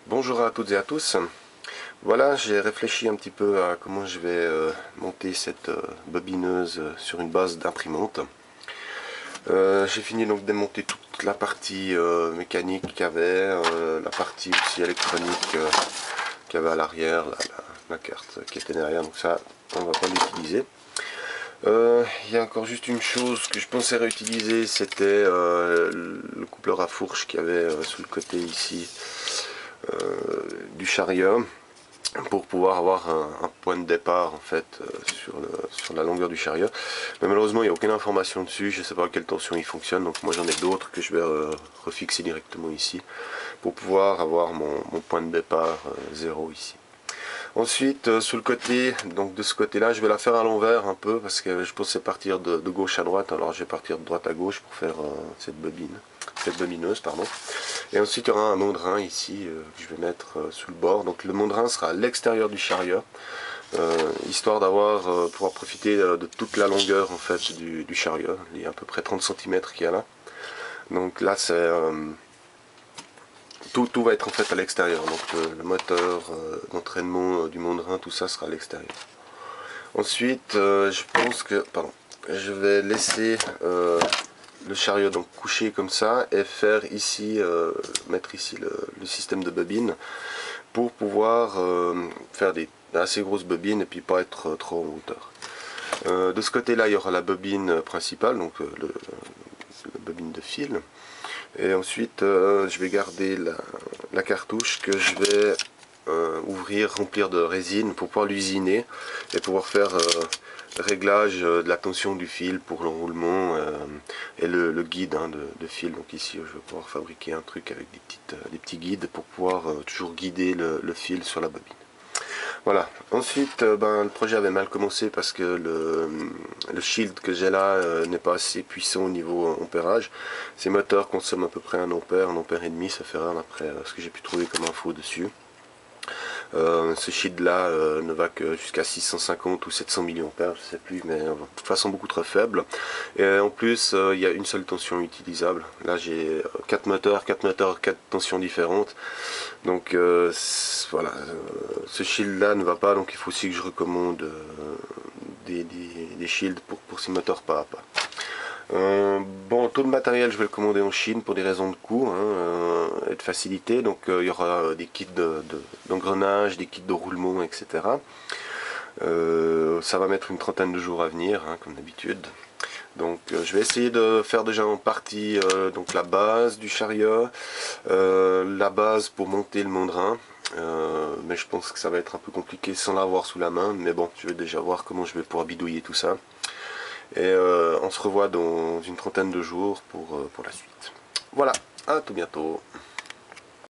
Bonjour à toutes et à tous. Voilà, j'ai réfléchi un petit peu à comment je vais monter cette bobineuse sur une base d'imprimante. J'ai fini donc de démonter toute la partie mécanique qu'il y avait, la partie aussi électronique qu'il y avait à l'arrière, la carte qui était derrière, donc ça on va pas l'utiliser. Il y a encore juste une chose que je pensais réutiliser, c'était le coupleur à fourche qu'il y avait sur le côté ici du chariot, pour pouvoir avoir un point de départ en fait sur la longueur du chariot. Mais malheureusement il n'y a aucune information dessus, je ne sais pas à quelle tension il fonctionne, donc moi j'en ai d'autres que je vais refixer directement ici pour pouvoir avoir mon point de départ 0 ici. Ensuite sur le côté, donc de ce côté là je vais la faire à l'envers un peu parce que je pensais partir de gauche à droite, alors je vais partir de droite à gauche pour faire cette bobineuse pardon. Et ensuite il y aura un mondrin ici que je vais mettre sous le bord. Donc le mondrin sera à l'extérieur du chariot, histoire d'avoir pouvoir profiter de toute la longueur en fait du chariot. Il y a à peu près 30 cm qu'il y a là. Donc là c'est tout va être en fait à l'extérieur. Donc le moteur d'entraînement du mondrin, tout ça sera à l'extérieur. Ensuite je pense que je vais laisser le chariot donc couché comme ça et faire ici, mettre ici le système de bobine pour pouvoir faire des assez grosses bobines et puis pas être trop en hauteur. De ce côté là il y aura la bobine principale, donc la bobine de fil, et ensuite je vais garder la cartouche que je vais ouvrir, remplir de résine pour pouvoir l'usiner et pouvoir faire réglage de la tension du fil pour l'enroulement et le guide de fil. Donc ici je vais pouvoir fabriquer un truc avec des petits guides pour pouvoir toujours guider le fil sur la bobine. Voilà. Ensuite le projet avait mal commencé parce que le shield que j'ai là n'est pas assez puissant au niveau ampérage. Ces moteurs consomment à peu près 1 ampère et demi, ça fait rien après ce que j'ai pu trouver comme info dessus. Ce shield là ne va que jusqu'à 650 ou 700 mA, je sais plus, mais de toute façon beaucoup trop faible. Et en plus il y a une seule tension utilisable. Là j'ai 4 moteurs, 4 tensions différentes. Donc voilà, ce shield là ne va pas, donc il faut aussi que je recommande des shields pour ces moteurs pas à pas. Bon, tout le matériel je vais le commander en Chine pour des raisons de coût et de facilité. Donc il y aura des kits d'engrenage, des kits de roulement, etc. Ça va mettre une trentaine de jours à venir, comme d'habitude. Donc je vais essayer de faire déjà en partie donc la base du chariot, la base pour monter le mondrin. Mais je pense que ça va être un peu compliqué sans l'avoir sous la main. Mais bon, je vais déjà voir comment je vais pouvoir bidouiller tout ça. Et on se revoit dans une trentaine de jours pour la suite. Voilà, à tout bientôt.